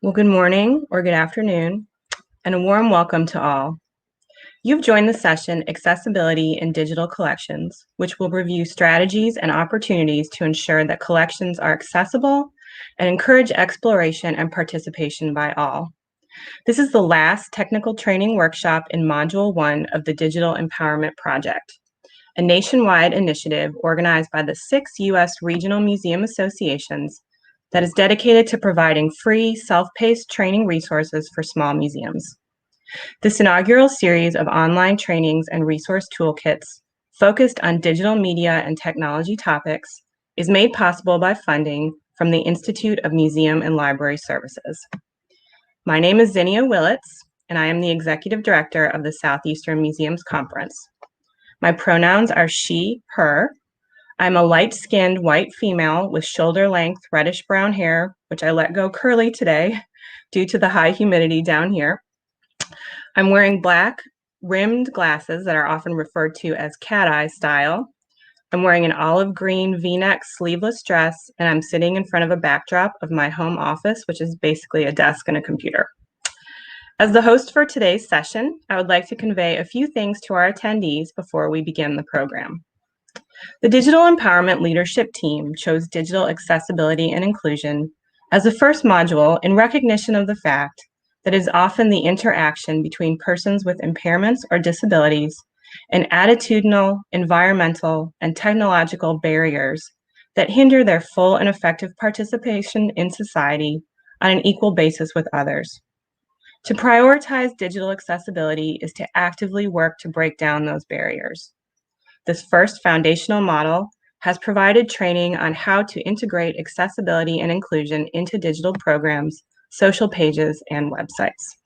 Well, good morning or good afternoon, and a warm welcome to all. You've joined the session Accessibility in Digital Collections, which will review strategies and opportunities to ensure that collections are accessible and encourage exploration and participation by all. This is the last technical training workshop in Module 1 of the Digital Empowerment Project, a nationwide initiative organized by the 6 U.S. regional museum associations that is dedicated to providing free, self-paced training resources for small museums. This inaugural series of online trainings and resource toolkits focused on digital media and technology topics is made possible by funding from the Institute of Museum and Library Services. My name is Zinnia Willits, and I am the Executive Director of the Southeastern Museums Conference. My pronouns are she, her. I'm a light-skinned white female with shoulder-length reddish-brown hair, which I let go curly today due to the high humidity down here. I'm wearing black rimmed glasses that are often referred to as cat-eye style. I'm wearing an olive green V-neck sleeveless dress, and I'm sitting in front of a backdrop of my home office, which is basically a desk and a computer. As the host for today's session, I would like to convey a few things to our attendees before we begin the program. The Digital Empowerment Leadership Team chose digital accessibility and inclusion as the first module in recognition of the fact that it is often the interaction between persons with impairments or disabilities and attitudinal, environmental, and technological barriers that hinder their full and effective participation in society on an equal basis with others. To prioritize digital accessibility is to actively work to break down those barriers. This first foundational model has provided training on how to integrate accessibility and inclusion into digital programs, social pages, and websites.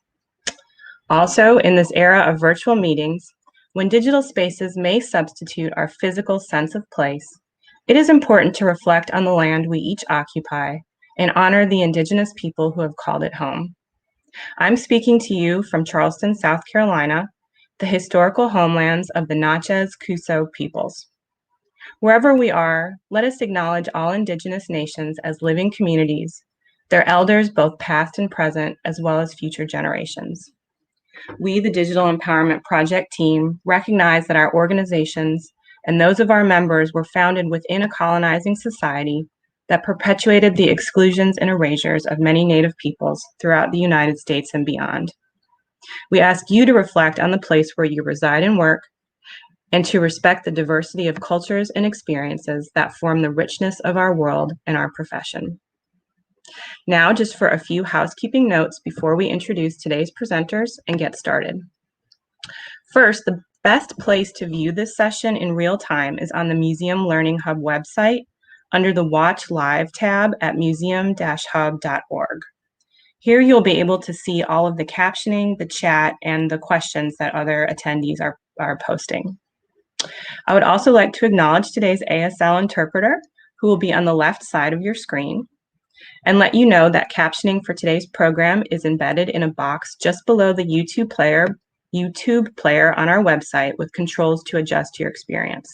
Also, in this era of virtual meetings, when digital spaces may substitute our physical sense of place, it is important to reflect on the land we each occupy and honor the Indigenous people who have called it home. I'm speaking to you from Charleston, South Carolina, the historical homelands of the Natchez-Cusco peoples. Wherever we are, let us acknowledge all Indigenous nations as living communities, their elders both past and present, as well as future generations. We, the Digital Empowerment Project team, recognize that our organizations and those of our members were founded within a colonizing society that perpetuated the exclusions and erasures of many Native peoples throughout the United States and beyond. We ask you to reflect on the place where you reside and work, and to respect the diversity of cultures and experiences that form the richness of our world and our profession. Now, just for a few housekeeping notes before we introduce today's presenters and get started. First, the best place to view this session in real time is on the Museum Learning Hub website under the Watch Live tab at museum-hub.org. Here you'll be able to see all of the captioning, the chat, and the questions that other attendees are posting. I would also like to acknowledge today's ASL interpreter, who will be on the left side of your screen, and let you know that captioning for today's program is embedded in a box just below the YouTube player on our website with controls to adjust your experience.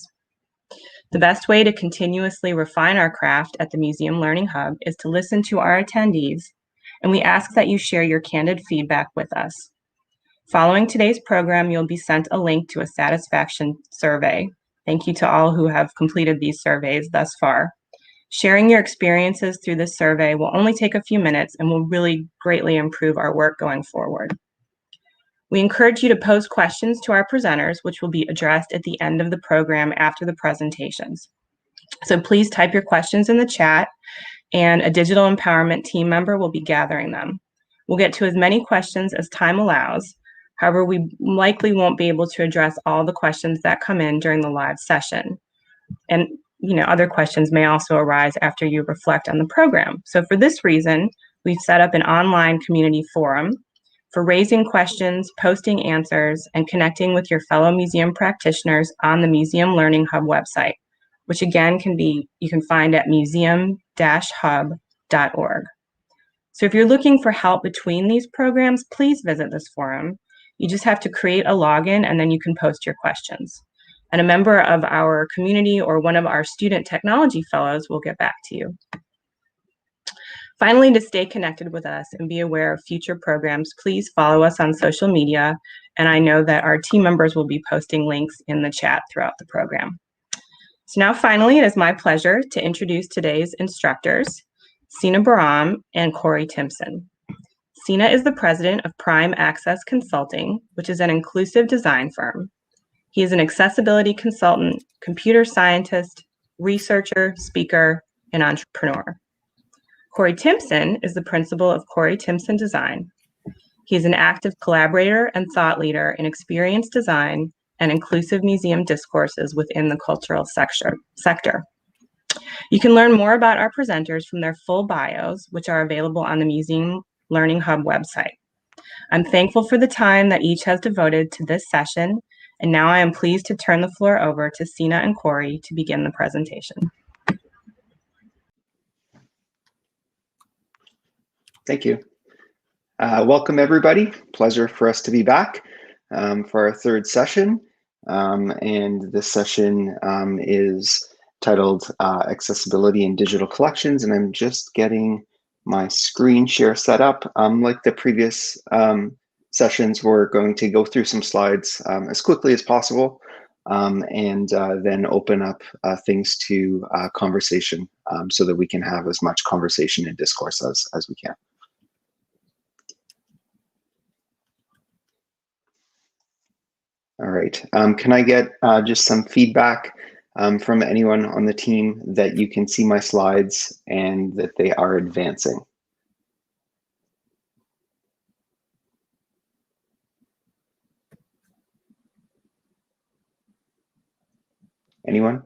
The best way to continuously refine our craft at the Museum Learning Hub is to listen to our attendees, and we ask that you share your candid feedback with us. Following today's program, you'll be sent a link to a satisfaction survey. Thank you to all who have completed these surveys thus far. Sharing your experiences through this survey will only take a few minutes and will really greatly improve our work going forward. We encourage you to pose questions to our presenters, which will be addressed at the end of the program after the presentations. So please type your questions in the chat, and a digital empowerment team member will be gathering them. We'll get to as many questions as time allows. However, we likely won't be able to address all the questions that come in during the live session. And other questions may also arise after you reflect on the program. So for this reason, we've set up an online community forum for raising questions, posting answers, and connecting with your fellow museum practitioners on the Museum Learning Hub website, which again you can find at museum-hub.org. So if you're looking for help between these programs, please visit this forum. You just have to create a login and then you can post your questions. And a member of our community or one of our student technology fellows will get back to you. Finally, to stay connected with us and be aware of future programs, please follow us on social media. And I know that our team members will be posting links in the chat throughout the program. So now finally, it is my pleasure to introduce today's instructors, Sina Bahram and Corey Timpson. Sina is the president of Prime Access Consulting, which is an inclusive design firm. He is an accessibility consultant, computer scientist, researcher, speaker, and entrepreneur. Corey Timpson is the principal of Corey Timpson Design. He is an active collaborator and thought leader in experience design and inclusive museum discourses within the cultural sector. You can learn more about our presenters from their full bios, which are available on the Museum Learning Hub website. I'm thankful for the time that each has devoted to this session, and now I am pleased to turn the floor over to Sina and Corey to begin the presentation. Thank you. Welcome, everybody. Pleasure for us to be back for our third session. And this session is titled Accessibility in Digital Collections. And I'm just getting my screen share set up. Like the previous sessions, we're going to go through some slides as quickly as possible and then open up things to conversation so that we can have as much conversation and discourse as we can. All right, can I get just some feedback from anyone on the team that you can see my slides and that they are advancing? Anyone?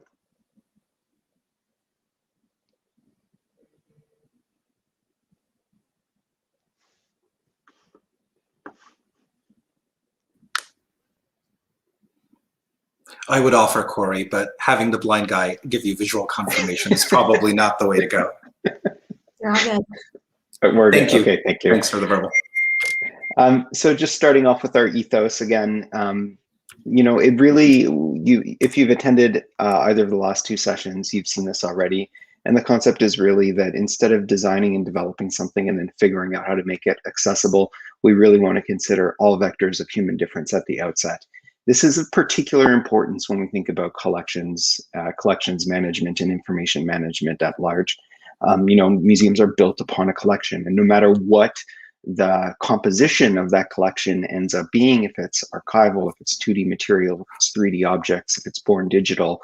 I would offer, Corey, but having the blind guy give you visual confirmation is probably not the way to go. You're all good. Thank you. Okay, thank you. Thanks for the verbal. So just starting off with our ethos again, you know, it really, if you've attended either of the last two sessions, you've seen this already. And the concept is really that instead of designing and developing something and then figuring out how to make it accessible, we really want to consider all vectors of human difference at the outset. This is of particular importance when we think about collections, collections management and information management at large. You know, museums are built upon a collection, and no matter what the composition of that collection ends up being, if it's archival, if it's 2D material, if it's 3D objects, if it's born digital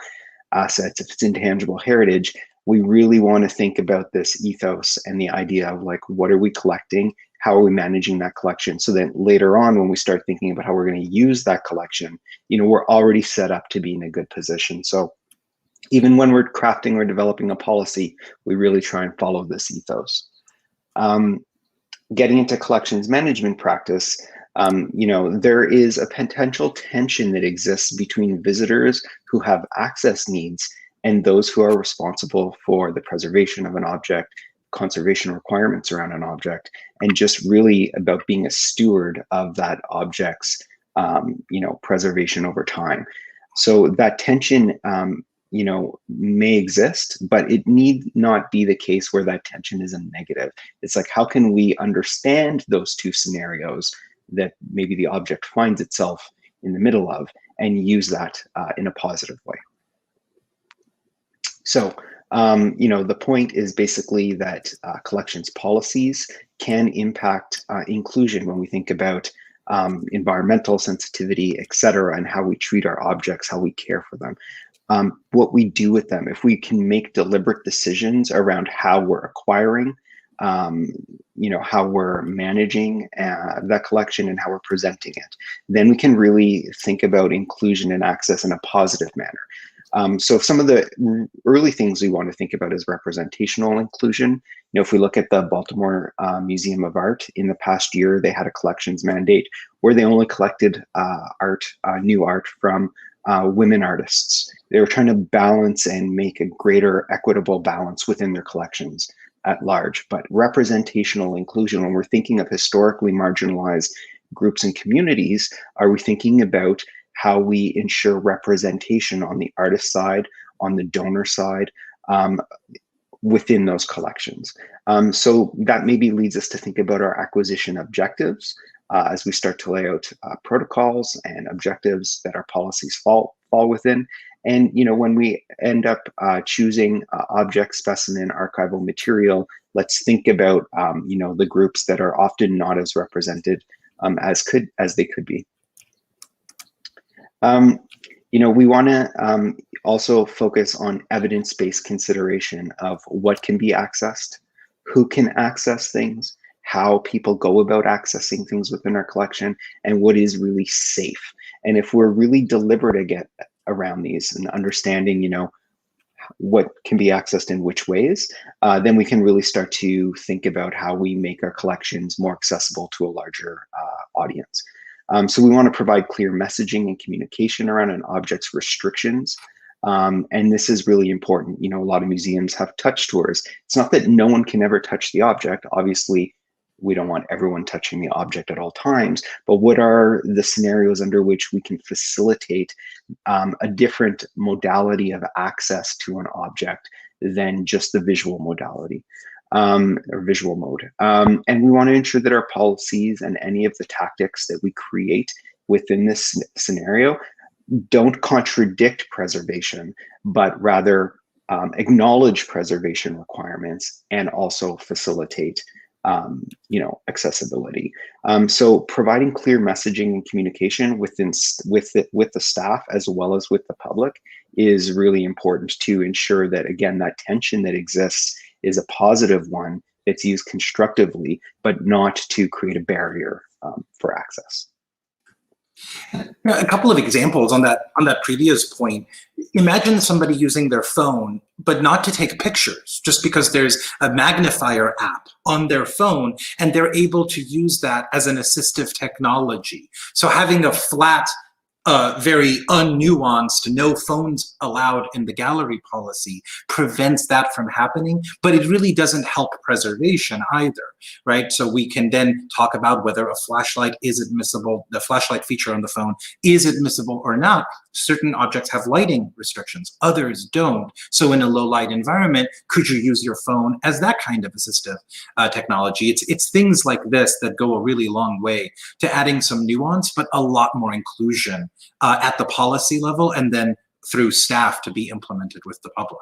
assets, if it's intangible heritage, we really want to think about this ethos and the idea of like, what are we collecting? How are we managing that collection? So that later on, when we start thinking about how we're going to use that collection, you know, we're already set up to be in a good position. So even when we're crafting or developing a policy, we really try and follow this ethos. Getting into collections management practice, you know, there is a potential tension that exists between visitors who have access needs and those who are responsible for the preservation of an object, conservation requirements around an object, and just really about being a steward of that object's, you know, preservation over time. So that tension, you know, may exist, but it need not be the case where that tension is a negative. It's like, how can we understand those two scenarios that maybe the object finds itself in the middle of and use that in a positive way? So, you know, the point is basically that collections policies can impact inclusion when we think about environmental sensitivity, et cetera, and how we treat our objects, how we care for them. What we do with them, if we can make deliberate decisions around how we're acquiring, you know, how we're managing that collection and how we're presenting it, then we can really think about inclusion and access in a positive manner. So some of the early things we want to think about is representational inclusion. You know, if we look at the Baltimore Museum of Art, in the past year, they had a collections mandate where they only collected new art from women artists. They were trying to balance and make a greater equitable balance within their collections at large. But representational inclusion, when we're thinking of historically marginalized groups and communities, are we thinking about how we ensure representation on the artist side, on the donor side, within those collections. So that maybe leads us to think about our acquisition objectives as we start to lay out protocols and objectives that our policies fall within. And when we end up choosing object, specimen, archival material, let's think about the groups that are often not as represented as they could be. We want to also focus on evidence-based consideration of what can be accessed, who can access things, how people go about accessing things within our collection, and what is really safe. And if we're really deliberate around these and understanding, what can be accessed in which ways, then we can really start to think about how we make our collections more accessible to a larger audience. So we want to provide clear messaging and communication around an object's restrictions. And this is really important. A lot of museums have touch tours. It's not that no one can ever touch the object. Obviously, we don't want everyone touching the object at all times, but what are the scenarios under which we can facilitate a different modality of access to an object than just the visual modality or visual mode. And we want to ensure that our policies and any of the tactics that we create within this scenario don't contradict preservation, but rather acknowledge preservation requirements and also facilitate accessibility. So providing clear messaging and communication with the staff as well as with the public is really important to ensure that, again, that tension that exists is a positive one that's used constructively, but not to create a barrier for access. A couple of examples on that previous point. Imagine somebody using their phone, but not to take pictures, just because there's a magnifier app on their phone and they're able to use that as an assistive technology. So having a flat, very unnuanced, no phones allowed in the gallery policy prevents that from happening, but it really doesn't help preservation either, right? So we can then talk about whether a flashlight is admissible, the flashlight feature on the phone is admissible or not. Certain objects have lighting restrictions, others don't. So in a low light environment, could you use your phone as that kind of assistive technology? It's things like this that go a really long way to adding some nuance, but a lot more inclusion at the policy level and then through staff to be implemented with the public.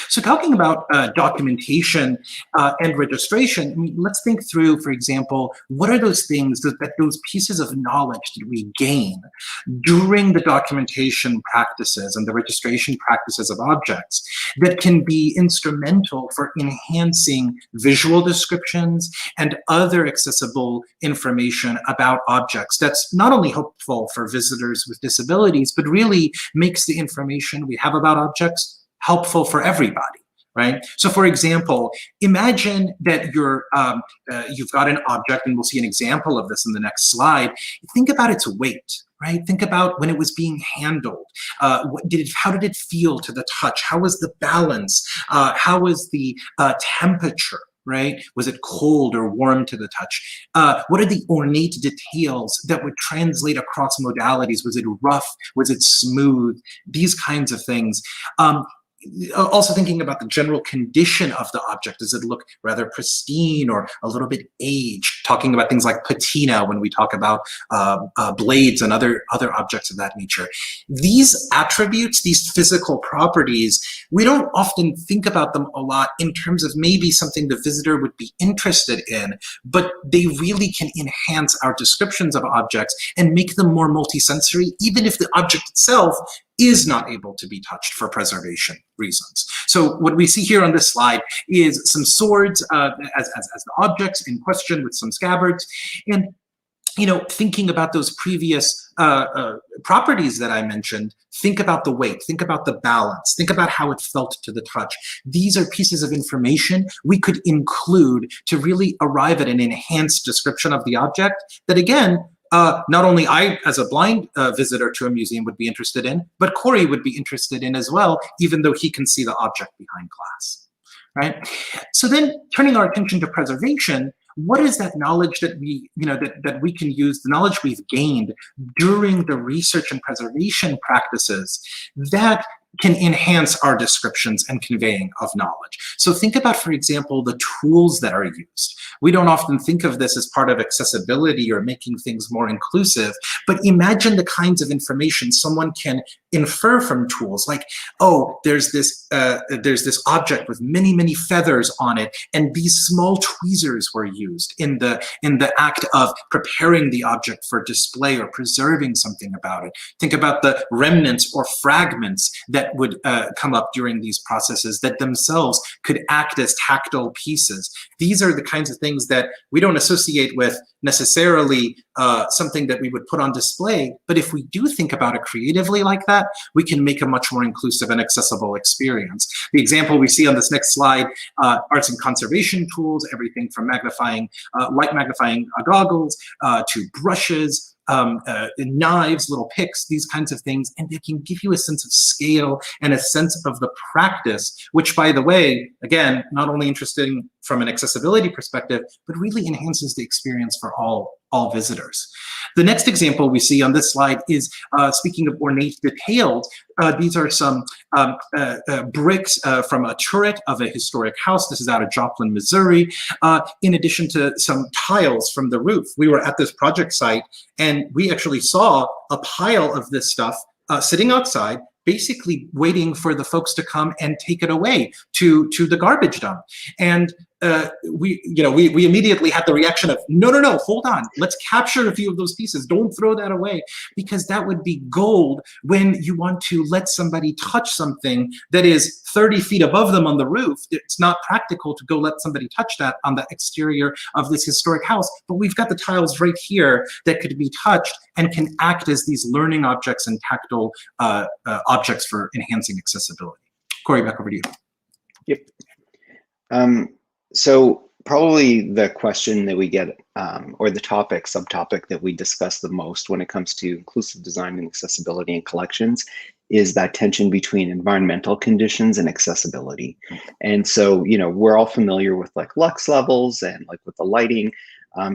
So talking about documentation and registration, I mean, let's think through, for example, what are those things, those pieces of knowledge that we gain during the documentation practices and the registration practices of objects that can be instrumental for enhancing visual descriptions and other accessible information about objects that's not only helpful for visitors with disabilities, but really makes the information we have about objects helpful for everybody, right? So for example, imagine that you've got an object, and we'll see an example of this in the next slide. Think about its weight, right? Think about when it was being handled. How did it feel to the touch? How was the balance? How was the temperature? Right? Was it cold or warm to the touch? What are the ornate details that would translate across modalities? Was it rough? Was it smooth? These kinds of things. Also thinking about the general condition of the object. Does it look rather pristine or a little bit aged? Talking about things like patina when we talk about blades and other objects of that nature. These attributes, these physical properties, we don't often think about them a lot in terms of maybe something the visitor would be interested in, but they really can enhance our descriptions of objects and make them more multisensory, even if the object itself is not able to be touched for preservation reasons. So what we see here on this slide is some swords as the objects in question with some scabbards. And thinking about those previous properties that I mentioned, think about the weight, think about the balance, think about how it felt to the touch. These are pieces of information we could include to really arrive at an enhanced description of the object that, again, not only I, as a blind visitor to a museum, would be interested in, but Corey would be interested in as well, even though he can see the object behind glass, right? So then turning our attention to preservation, what is that knowledge that we, that we can use, the knowledge we've gained during the research and preservation practices that can enhance our descriptions and conveying of knowledge? So think about, for example, the tools that are used. We don't often think of this as part of accessibility or making things more inclusive, but imagine the kinds of information someone can infer from tools, like, oh, there's this object with many feathers on it, and these small tweezers were used in the act of preparing the object for display or preserving something about it. Think about the remnants or fragments that would come up during these processes that themselves could act as tactile pieces. These are the kinds of things that we don't associate with necessarily something that we would put on display, but if we do think about it creatively like that, we can make a much more inclusive and accessible experience. The example we see on this next slide, arts and conservation tools, everything from light magnifying goggles to brushes, knives, little picks, these kinds of things, and they can give you a sense of scale and a sense of the practice, which, by the way, again, not only interesting from an accessibility perspective, but really enhances the experience for all visitors. The next example we see on this slide is, speaking of ornate detailed, these are some bricks from a turret of a historic house. This is out of Joplin, Missouri, in addition to some tiles from the roof. We were at this project site, and we actually saw a pile of this stuff sitting outside, basically waiting for the folks to come and take it away to the garbage dump. And we immediately had the reaction of, no, hold on, let's capture a few of those pieces. Don't throw that away, because that would be gold when you want to let somebody touch something that is 30 feet above them on the roof. It's not practical to go let somebody touch that on the exterior of this historic house, but we've got the tiles right here that could be touched and can act as these learning objects and tactile objects for enhancing accessibility. Corey, back over to you. Yep. So probably the question that we get, or the subtopic that we discuss the most when it comes to inclusive design and accessibility in collections, is that tension between environmental conditions and accessibility. And so, we're all familiar with like lux levels and like with the lighting.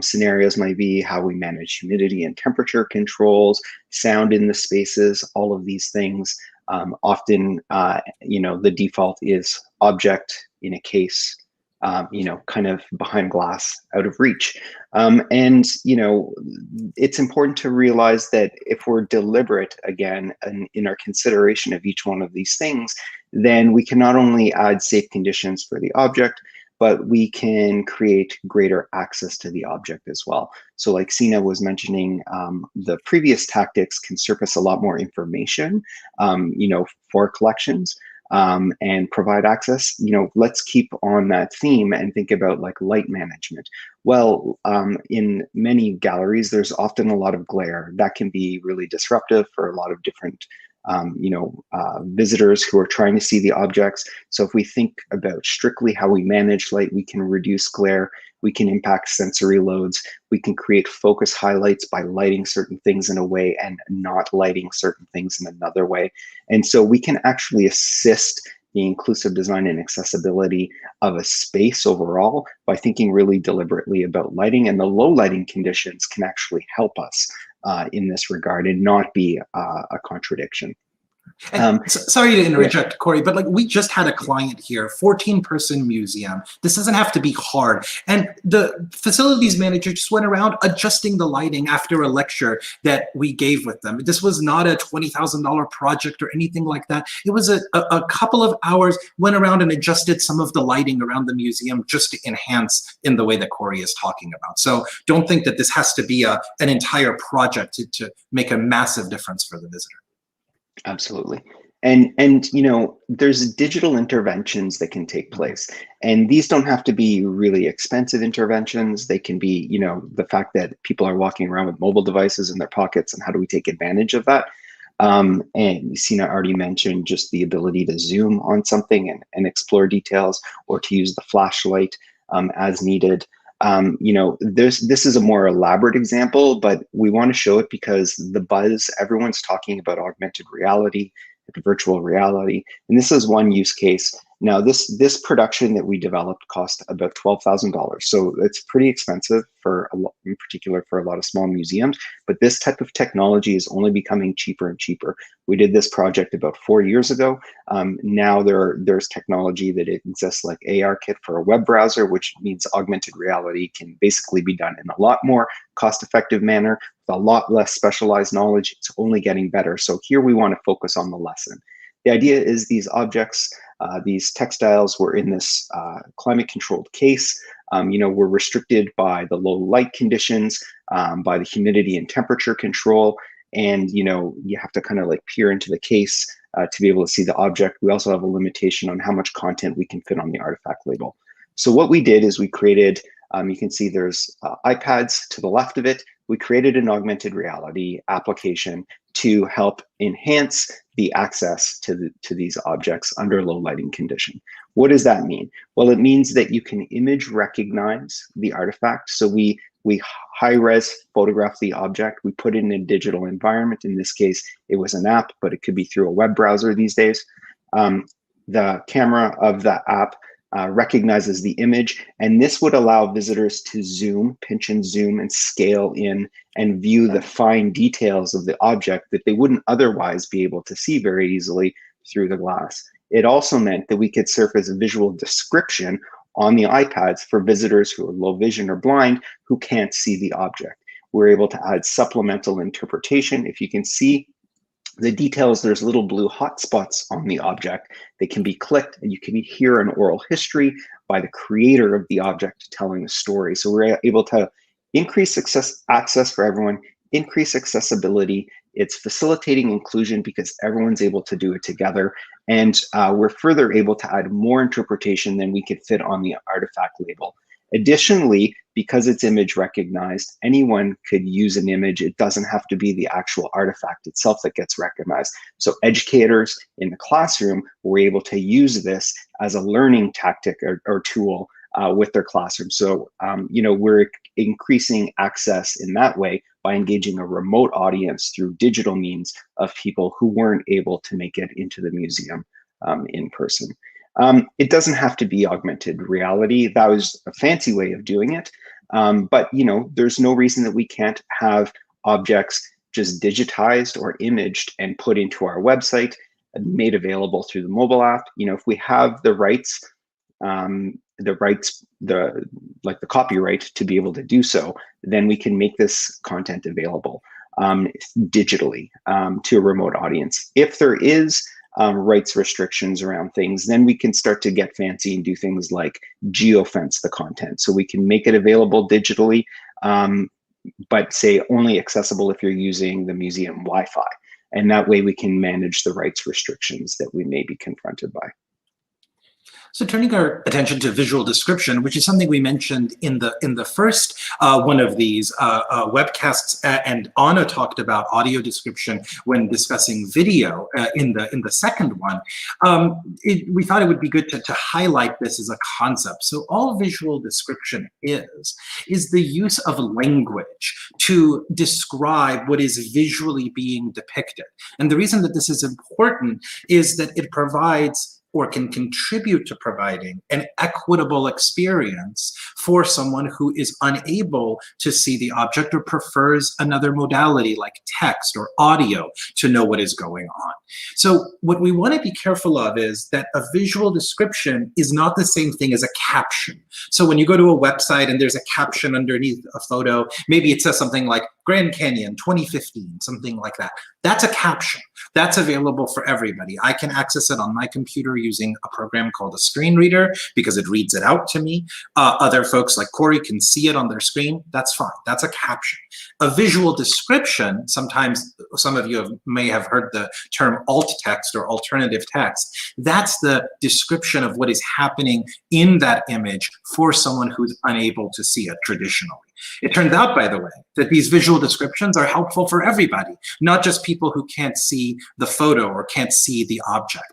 Scenarios might be how we manage humidity and temperature controls, sound in the spaces, all of these things. Often, the default is object in a case, kind of behind glass, out of reach. It's important to realize that if we're deliberate, again, in our consideration of each one of these things, then we can not only add safe conditions for the object, but we can create greater access to the object as well. So like Sina was mentioning, the previous tactics can surface a lot more information, for collections. And provide access. Let's keep on that theme and think about like light management. Well, in many galleries, there's often a lot of glare that can be really disruptive for a lot of different visitors who are trying to see the objects. So if we think about strictly how we manage light, we can reduce glare, we can impact sensory loads, we can create focus highlights by lighting certain things in a way and not lighting certain things in another way. And so we can actually assist the inclusive design and accessibility of a space overall by thinking really deliberately about lighting, and the low lighting conditions can actually help us in this regard and not be a contradiction. Sorry to interject, Corey, but like we just had a client here, 14-person museum. This doesn't have to be hard. And the facilities manager just went around adjusting the lighting after a lecture that we gave with them. This was not a $20,000 project or anything like that. It was a couple of hours, went around and adjusted some of the lighting around the museum just to enhance in the way that Corey is talking about. So don't think that this has to be an entire project to make a massive difference for the visitor. Absolutely. And there's digital interventions that can take place. And these don't have to be really expensive interventions. They can be, the fact that people are walking around with mobile devices in their pockets, and how do we take advantage of that? And Sina already mentioned just the ability to zoom on something and explore details, or to use the flashlight as needed. This is a more elaborate example, but we want to show it because the buzz, everyone's talking about augmented reality, virtual reality, and this is one use case. Now, this production that we developed cost about $12,000, so it's pretty expensive for in particular for a lot of small museums. But this type of technology is only becoming cheaper and cheaper. We did this project about 4 years ago. Now there's technology that exists like ARKit for a web browser, which means augmented reality can basically be done in a lot more cost-effective manner with a lot less specialized knowledge. It's only getting better. So here we want to focus on the lesson. The idea is these objects, these textiles were in this climate-controlled case. We're restricted by the low light conditions, by the humidity and temperature control, and you have to kind of like peer into the case to be able to see the object. We also have a limitation on how much content we can fit on the artifact label. So what we did is we created, you can see there's iPads to the left of it. We created an augmented reality application to help enhance the access to these objects under low lighting condition. What does that mean? Well, it means that you can image recognize the artifact. So we high-res photograph the object. We put it in a digital environment. In this case, it was an app, but it could be through a web browser these days. The camera of the app recognizes the image, and this would allow visitors to zoom, pinch and zoom, and scale in and view the fine details of the object that they wouldn't otherwise be able to see very easily through the glass. It also meant that we could surface a visual description on the iPads for visitors who are low vision or blind who can't see the object. We're able to add supplemental interpretation. If you can see the details, there's little blue hotspots on the object. They can be clicked, and you can hear an oral history by the creator of the object telling the story. So we're able to increase access for everyone, increase accessibility. It's facilitating inclusion because everyone's able to do it together. And we're further able to add more interpretation than we could fit on the artifact label. Additionally, because it's image recognized, anyone could use an image. It doesn't have to be the actual artifact itself that gets recognized. So educators in the classroom were able to use this as a learning tactic or tool with their classroom. So, we're increasing access in that way by engaging a remote audience through digital means of people who weren't able to make it into the museum in person. It doesn't have to be augmented reality. That was a fancy way of doing it. But there's no reason that we can't have objects just digitized or imaged and put into our website, made available through the mobile app. If we have the rights, the copyright to be able to do so, then we can make this content available digitally to a remote audience. If there is rights restrictions around things, then we can start to get fancy and do things like geofence the content. So we can make it available digitally, but say only accessible if you're using the museum Wi-Fi. And that way we can manage the rights restrictions that we may be confronted by. So turning our attention to visual description, which is something we mentioned in the first one of these webcasts, and Anna talked about audio description when discussing video in the second one. We thought it would be good to highlight this as a concept. So all visual description is the use of language to describe what is visually being depicted. And the reason that this is important is that it provides or can contribute to providing an equitable experience for someone who is unable to see the object or prefers another modality like text or audio to know what is going on. So what we want to be careful of is that a visual description is not the same thing as a caption. So when you go to a website and there's a caption underneath a photo, maybe it says something like Grand Canyon 2015, something like that. That's a caption. That's available for everybody. I can access it on my computer using a program called a screen reader because it reads it out to me. Other folks like Corey can see it on their screen. That's fine. That's a caption. A visual description, sometimes some of you may have heard the term alt text or alternative text. That's the description of what is happening in that image for someone who's unable to see it traditionally. It turns out, by the way, that these visual descriptions are helpful for everybody, not just people who can't see the photo or can't see the object.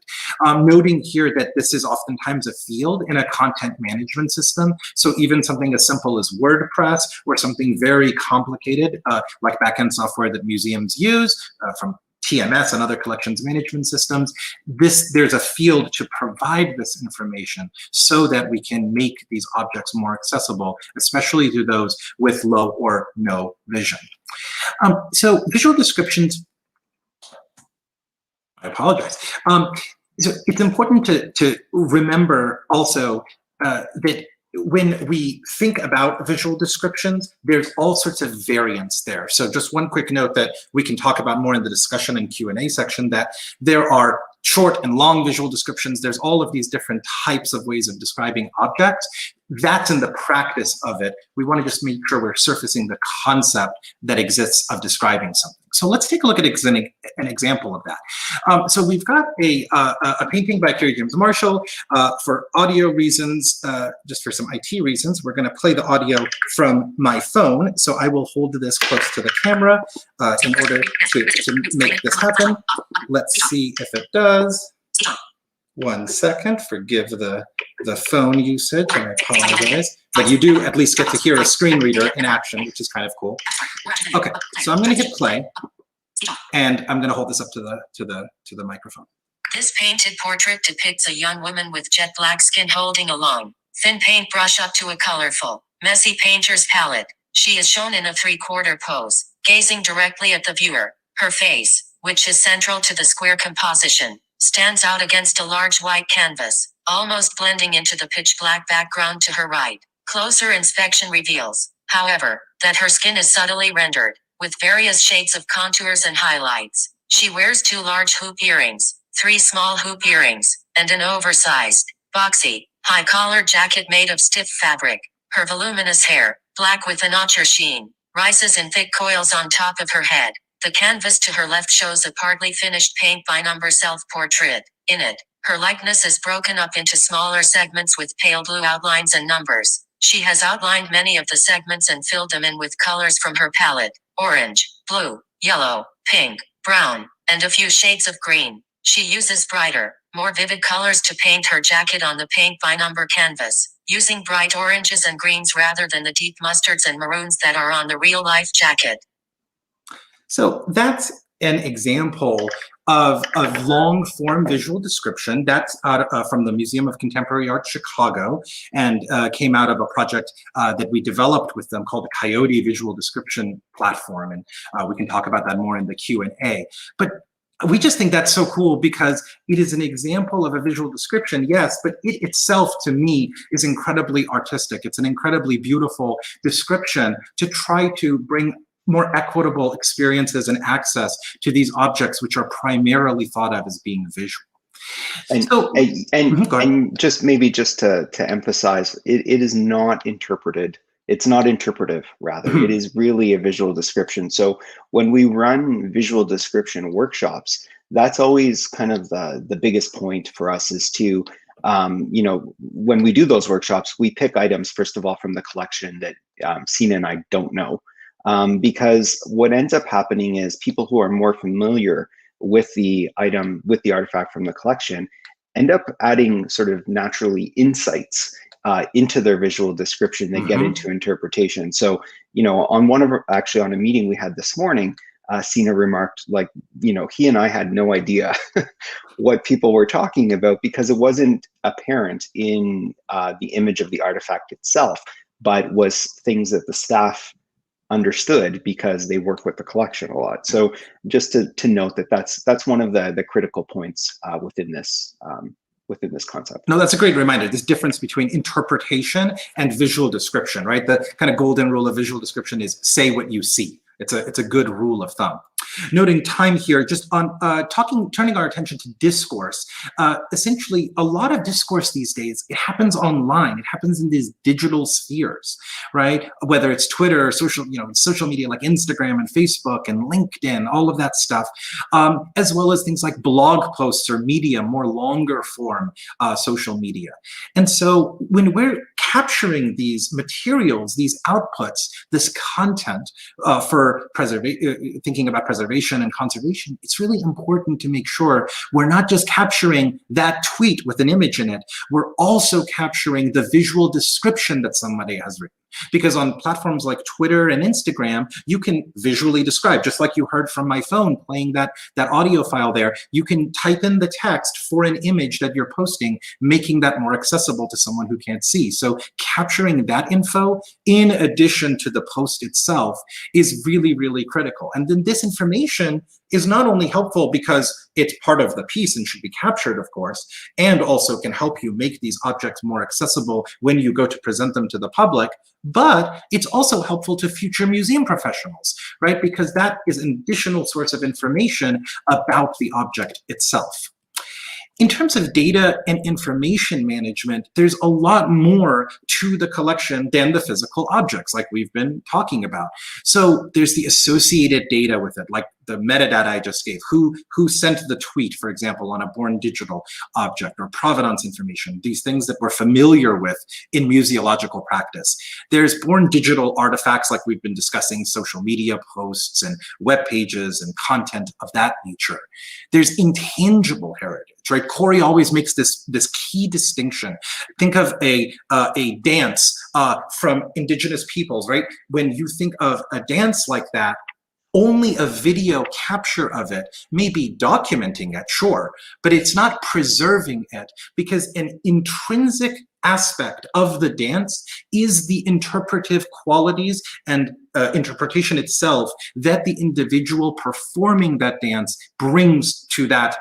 Noting here that this is oftentimes a field in a content management system. So even something as simple as WordPress or something very complicated like backend software that museums use from TMS and other collections management systems. There's a field to provide this information so that we can make these objects more accessible, especially to those with low or no vision. So visual descriptions, I apologize. So it's important to remember also that when we think about visual descriptions, there's all sorts of variants there. So just one quick note that we can talk about more in the discussion and Q&A section, that there are short and long visual descriptions. There's all of these different types of ways of describing objects. That's in the practice of it. We want to just make sure we're surfacing the concept that exists of describing something. So let's take a look at an example of that. So we've got a painting by Kerry James Marshall. For audio reasons, just for some IT reasons, we're going to play the audio from my phone. So I will hold this close to the camera in order to make this happen. Let's see if it does. 1 second, forgive the phone usage, and I apologize. But you do at least get to hear a screen reader in action, which is kind of cool. Okay, so I'm going to hit play, and I'm going to hold this up to the microphone. This painted portrait depicts a young woman with jet black skin holding a long, thin paintbrush up to a colorful, messy painter's palette. She is shown in a three-quarter pose, gazing directly at the viewer. Her face, which is central to the square composition, stands out against a large white canvas, almost blending into the pitch-black background to her right. Closer inspection reveals, however, that her skin is subtly rendered, with various shades of contours and highlights. She wears 2 large hoop earrings, 3 small hoop earrings, and an oversized, boxy, high-collared jacket made of stiff fabric. Her voluminous hair, black with an ochre sheen, rises in thick coils on top of her head. The canvas to her left shows a partly finished paint-by-number self-portrait. In it, her likeness is broken up into smaller segments with pale blue outlines and numbers. She has outlined many of the segments and filled them in with colors from her palette: orange, blue, yellow, pink, brown, and a few shades of green. She uses brighter, more vivid colors to paint her jacket on the paint-by-number canvas, using bright oranges and greens rather than the deep mustards and maroons that are on the real-life jacket. So that's an example of a long-form visual description. That's from the Museum of Contemporary Art, Chicago, and came out of a project that we developed with them called the Coyote Visual Description Platform. And we can talk about that more in the Q&A. But we just think that's so cool because it is an example of a visual description, yes, but it itself, to me, is incredibly artistic. It's an incredibly beautiful description to try to bring more equitable experiences and access to these objects, which are primarily thought of as being visual. And just maybe just to emphasize, it is not interpreted. It's not interpretive, rather. It is really a visual description. So when we run visual description workshops, that's always kind of the biggest point for us is to, when we do those workshops, we pick items, first of all, from the collection that Sina and I don't know. Because what ends up happening is people who are more familiar with the item, with the artifact from the collection, end up adding sort of naturally insights into their visual description. They get into interpretation. So, on on a meeting we had this morning, Sina remarked, like, he and I had no idea what people were talking about because it wasn't apparent in the image of the artifact itself, but was things that the staff understood because they work with the collection a lot. So just to note that's one of the critical points within this concept. No, that's a great reminder. This difference between interpretation and visual description, right? The kind of golden rule of visual description is say what you see. It's a good rule of thumb. Noting time here, just on turning our attention to discourse. Essentially, a lot of discourse these days, it happens online. It happens in these digital spheres, right? Whether it's Twitter or social media like Instagram and Facebook and LinkedIn, all of that stuff, as well as things like blog posts or Medium, more longer form social media. And so when we're capturing these materials, these outputs, this content for thinking about preservation and conservation, it's really important to make sure we're not just capturing that tweet with an image in it, we're also capturing the visual description that somebody has written. Because on platforms like Twitter and Instagram, you can visually describe, just like you heard from my phone playing that audio file there, you can type in the text for an image that you're posting, making that more accessible to someone who can't see. So capturing that info in addition to the post itself is really, really critical. And then this information is not only helpful because it's part of the piece and should be captured, of course, and also can help you make these objects more accessible when you go to present them to the public, but it's also helpful to future museum professionals, right? Because that is an additional source of information about the object itself. In terms of data and information management, there's a lot more to the collection than the physical objects like we've been talking about. So there's the associated data with it, like the metadata I just gave, who sent the tweet, for example, on a born digital object, or provenance information, these things that we're familiar with in museological practice. There's born digital artifacts like we've been discussing, social media posts and web pages and content of that nature. There's intangible heritage, right? Corey always makes this key distinction. Think of a dance from indigenous peoples, right? When you think of a dance like that, only a video capture of it may be documenting it, sure, but it's not preserving it, because an intrinsic aspect of the dance is the interpretive qualities and interpretation itself that the individual performing that dance brings to that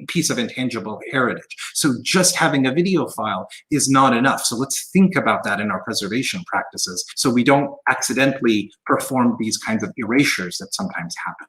piece of intangible heritage. So just having a video file is not enough. So let's think about that in our preservation practices so we don't accidentally perform these kinds of erasures that sometimes happen.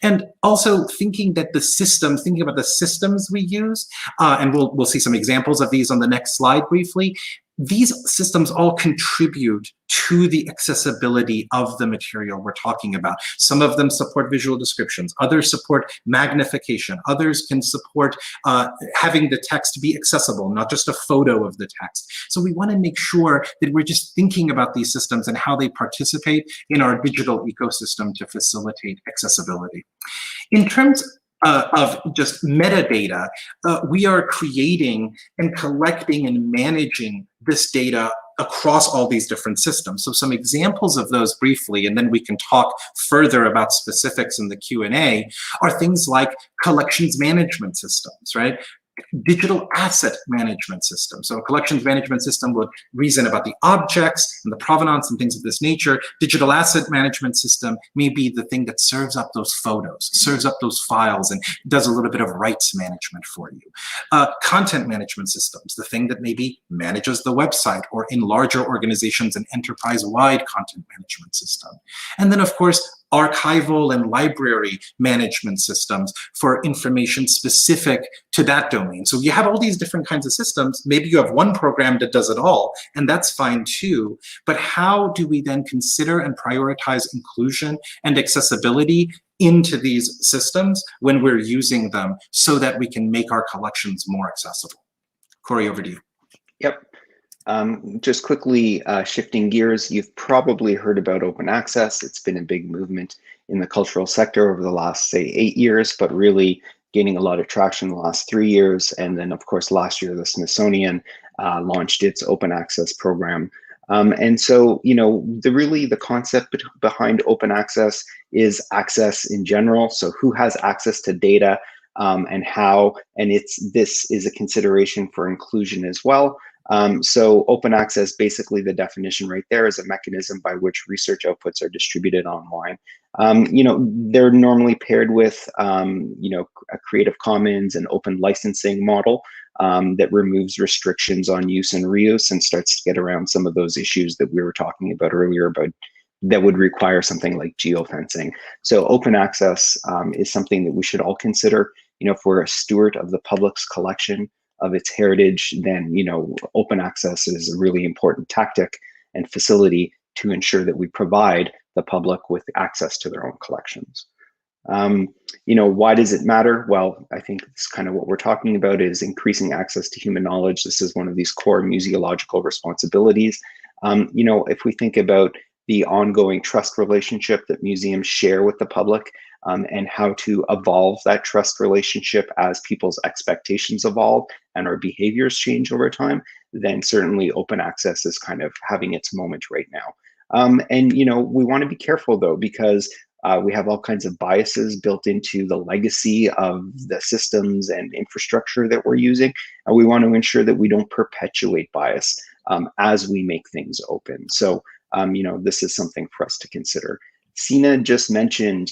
And also thinking about the systems we use, and we'll see some examples of these on the next slide briefly. These systems all contribute to the accessibility of the material we're talking about. Some of them support visual descriptions, others support magnification, others can support having the text be accessible, not just a photo of the text. So we want to make sure that we're just thinking about these systems and how they participate in our digital ecosystem to facilitate accessibility. In terms of just metadata, we are creating and collecting and managing this data across all these different systems. So some examples of those briefly, and then we can talk further about specifics in the Q&A, are things like collections management systems, right? Digital asset management system. So a collections management system would reason about the objects and the provenance and things of this nature. Digital asset management system may be the thing that serves up those photos, serves up those files, and does a little bit of rights management for you. Content management systems, the thing that maybe manages the website, or in larger organizations, an enterprise-wide content management system. And then, of course, archival and library management systems for information specific to that domain. So you have all these different kinds of systems. Maybe you have one program that does it all, and that's fine too. But how do we then consider and prioritize inclusion and accessibility into these systems when we're using them so that we can make our collections more accessible? Corey, over to you. Yep. Just quickly shifting gears, you've probably heard about open access. It's been a big movement in the cultural sector over the last, say, 8 years, but really gaining a lot of traction in the last 3 years. And then, of course, last year, the Smithsonian launched its open access program. And so, you know, the concept behind open access is access in general. So who has access to data and how, and this is a consideration for inclusion as well. So open access, basically the definition right there, is a mechanism by which research outputs are distributed online. You know, they're normally paired with, you know, a Creative Commons and open licensing model that removes restrictions on use and reuse and starts to get around some of those issues that we were talking about earlier about that would require something like geofencing. So open access is something that we should all consider. You know, if we're a steward of the public's collection, of its heritage, then, you know, open access is a really important tactic and facility to ensure that we provide the public with access to their own collections. You know, why does it matter? Well, I think it's kind of what we're talking about is increasing access to human knowledge. This is one of these core museological responsibilities. You know, if we think about the ongoing trust relationship that museums share with the public, and how to evolve that trust relationship as people's expectations evolve and our behaviors change over time, then certainly open access is kind of having its moment right now. And we want to be careful though, because we have all kinds of biases built into the legacy of the systems and infrastructure that we're using. And we want to ensure that we don't perpetuate bias as we make things open. So, this is something for us to consider. Sina just mentioned,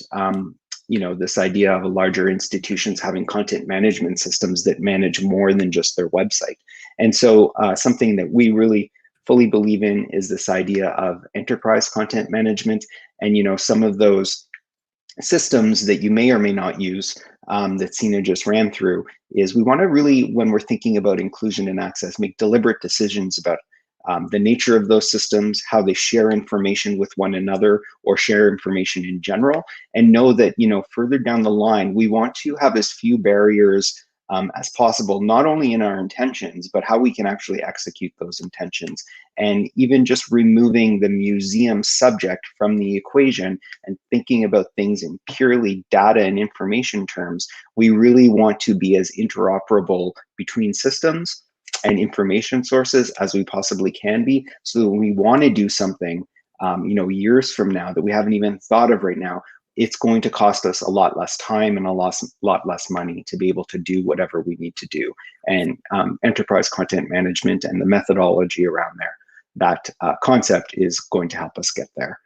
this idea of larger institutions having content management systems that manage more than just their website. And so something that we really fully believe in is this idea of enterprise content management. And some of those systems that you may or may not use that Sina just ran through is we want to really, when we're thinking about inclusion and access, make deliberate decisions about the nature of those systems, how they share information with one another or share information in general, and know that further down the line, we want to have as few barriers as possible, not only in our intentions, but how we can actually execute those intentions. And even just removing the museum subject from the equation and thinking about things in purely data and information terms, we really want to be as interoperable between systems and information sources as we possibly can be, so that when we want to do something, years from now that we haven't even thought of right now, it's going to cost us a lot less time and a lot less money to be able to do whatever we need to do. And enterprise content management and the methodology around there, that concept is going to help us get there.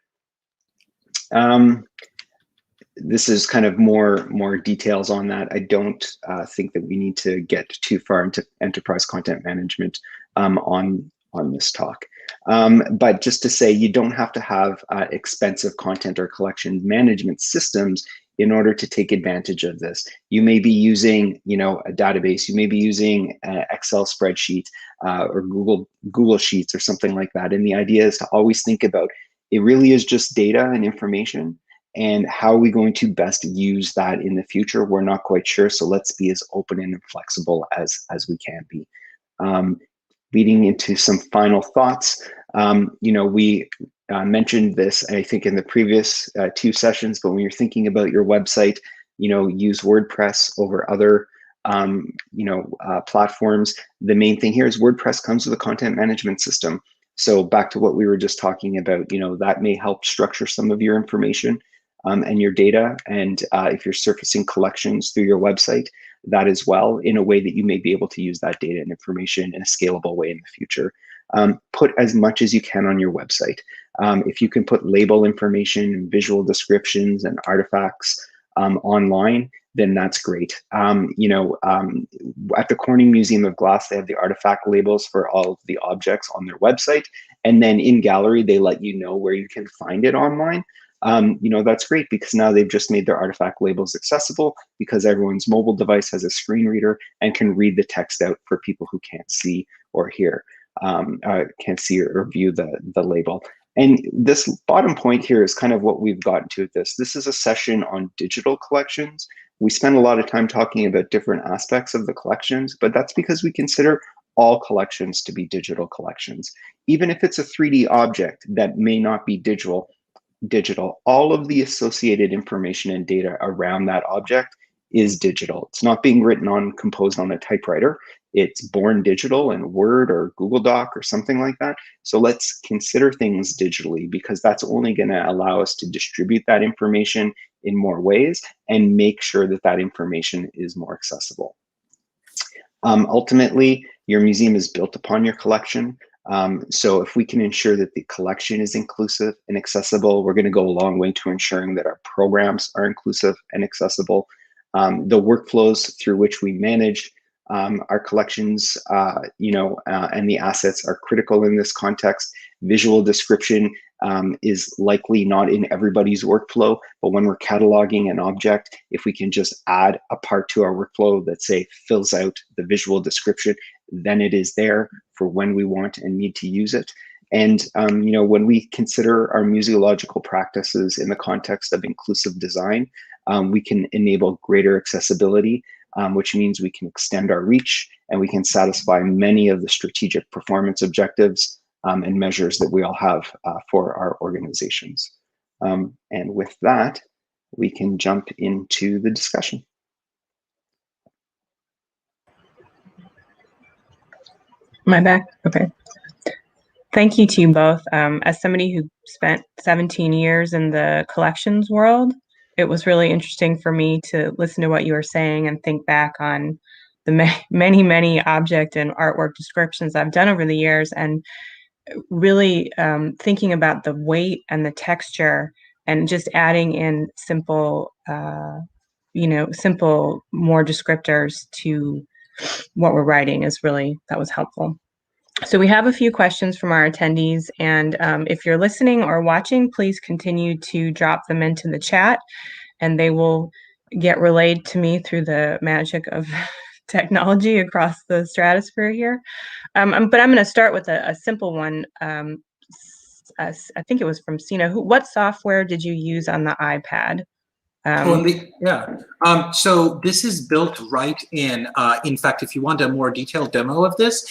This is kind of more details on that. I don't think that we need to get too far into enterprise content management on this talk. But just to say, you don't have to have expensive content or collection management systems in order to take advantage of this. You may be using, a database. You may be using an Excel spreadsheet or Google Sheets or something like that. And the idea is to always think about, it really is just data and information. And how are we going to best use that in the future? We're not quite sure. So let's be as open and flexible as we can be. Leading into some final thoughts, we mentioned this, I think, in the previous 2 sessions, but when you're thinking about your website, use WordPress over other platforms. The main thing here is WordPress comes with a content management system. So back to what we were just talking about, that may help structure some of your information and your data. And if you're surfacing collections through your website, that as well, in a way that you may be able to use that data and information in a scalable way in the future. Put as much as you can on your website. If you can put label information and visual descriptions and artifacts online, then that's great. At the Corning Museum of Glass, they have the artifact labels for all of the objects on their website. And then in gallery, they let you know where you can find it online. That's great, because now they've just made their artifact labels accessible, because everyone's mobile device has a screen reader and can read the text out for people who can't see or hear, can't see or view the label. And this bottom point here is kind of what we've gotten to with this. This is a session on digital collections. We spend a lot of time talking about different aspects of the collections, but that's because we consider all collections to be digital collections. Even if it's a 3D object that may not be digital, all of the associated information and data around that object is digital. It's not being composed on a typewriter. It's born digital in Word or Google Doc or something like that. So let's consider things digitally, because that's only going to allow us to distribute that information in more ways and make sure that that information is more accessible. Ultimately, your museum is built upon your collection. So if we can ensure that the collection is inclusive and accessible, we're going to go a long way to ensuring that our programs are inclusive and accessible. The workflows through which we manage our collections, and the assets are critical in this context. Visual description is likely not in everybody's workflow, but when we're cataloging an object, if we can just add a part to our workflow that, say, fills out the visual description, then it is there for when we want and need to use it. And when we consider our museological practices in the context of inclusive design, we can enable greater accessibility, which means we can extend our reach and we can satisfy many of the strategic performance objectives and measures that we all have for our organizations. And with that, we can jump into the discussion. Am I back? Okay. Thank you to you both. As somebody who spent 17 years in the collections world, it was really interesting for me to listen to what you were saying and think back on the many, many object and artwork descriptions I've done over the years, and really thinking about the weight and the texture and just adding in simple, simple more descriptors to what we're writing that was helpful. So we have a few questions from our attendees, and if you're listening or watching, please continue to drop them into the chat, and they will get relayed to me through the magic of technology across the stratosphere here. But I'm going to start with a simple one. I think it was from Sina. What software did you use on the iPad? So this is built right in. In fact, if you want a more detailed demo of this,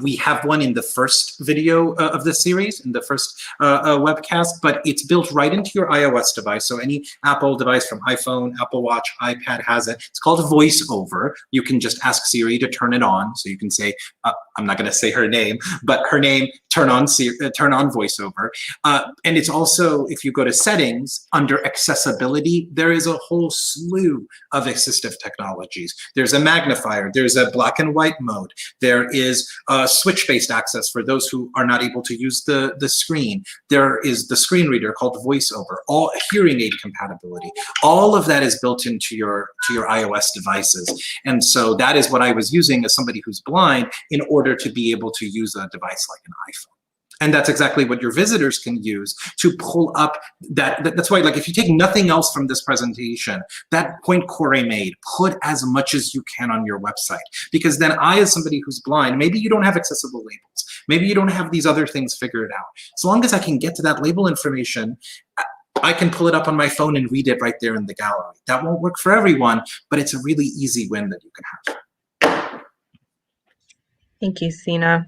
we have one in the first video of the series, in the first webcast, but it's built right into your iOS device. So any Apple device from iPhone, Apple Watch, iPad has it. It's called VoiceOver. You can just ask Siri to turn it on. So you can say, I'm not going to say her name, but her name, turn on VoiceOver. And it's also, if you go to settings, under accessibility, there is a whole slew of assistive technologies. There's a magnifier, there's a black and white mode, there is switch-based access for those who are not able to use the screen. There is the screen reader called VoiceOver, all hearing aid compatibility. All of that is built into your iOS devices. And so that is what I was using as somebody who's blind in order to be able to use a device like an iPhone. And that's exactly what your visitors can use to pull up that's why, like, if you take nothing else from this presentation, that point Corey made, put as much as you can on your website. Because then I, as somebody who's blind, maybe you don't have accessible labels. Maybe you don't have these other things figured out. As long as I can get to that label information, I can pull it up on my phone and read it right there in the gallery. That won't work for everyone, but it's a really easy win that you can have. Thank you, Sina.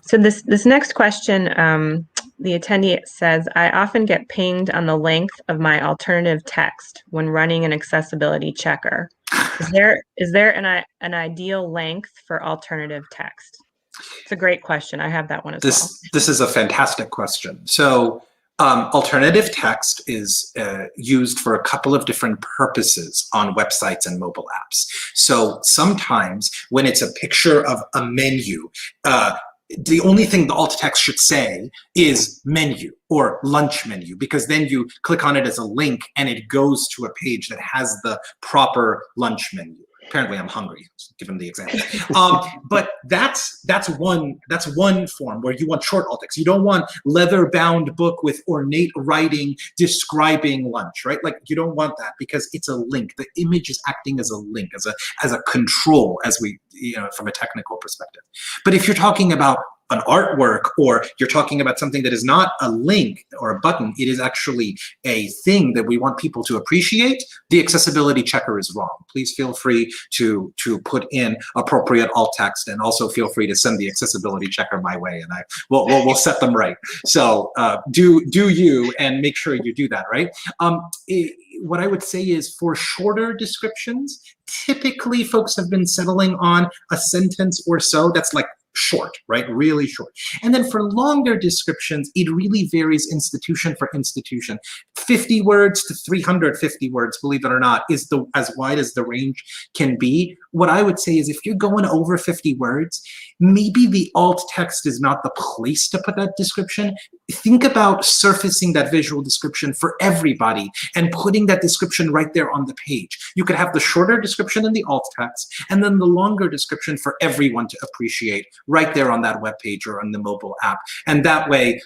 So this next question, the attendee says, I often get pinged on the length of my alternative text when running an accessibility checker. Is there an ideal length for alternative text? It's a great question. I have that one as well. This is a fantastic question. So alternative text is used for a couple of different purposes on websites and mobile apps. So sometimes when it's a picture of a menu, the only thing the alt text should say is menu or lunch menu, because then you click on it as a link and it goes to a page that has the proper lunch menu. Apparently I'm hungry, given the example. But that's one form where you want short alt text. You don't want leather-bound book with ornate writing describing lunch, right? Like, you don't want that because it's a link. The image is acting as a link, as a control, as we, from a technical perspective. But if you're talking about an artwork, or you're talking about something that is not a link or a button, it is actually a thing that we want people to appreciate, the accessibility checker is wrong. Please feel free to put in appropriate alt text, and also feel free to send the accessibility checker my way, and we'll set them right. So do you, and make sure you do that, right? What I would say is, for shorter descriptions, typically folks have been settling on a sentence or so. That's like short, right? Really short. And then for longer descriptions, it really varies institution for institution. 50 words to 350 words, believe it or not, is as wide as the range can be. What I would say is, if you're going over 50 words, maybe the alt text is not the place to put that description. Think about surfacing that visual description for everybody and putting that description right there on the page. You could have the shorter description in the alt text, and then the longer description for everyone to appreciate right there on that web page or on the mobile app. And that way,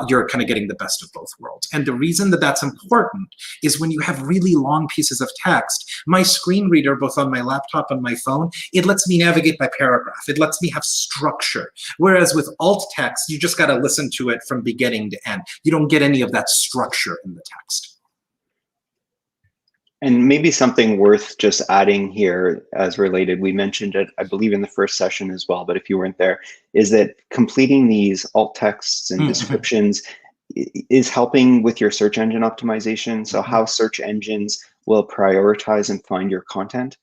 you're kind of getting the best of both worlds. And the reason that that's important is, when you have really long pieces of text, my screen reader, both on my laptop and my phone, it lets me navigate by paragraph. It lets me have structure. Whereas with alt text, you just got to listen to it from beginning to end. You don't get any of that structure in the text. And maybe something worth just adding here as related, we mentioned it, I believe, in the first session as well, but if you weren't there, is that completing these alt texts and descriptions is helping with your search engine optimization. So how search engines will prioritize and find your content.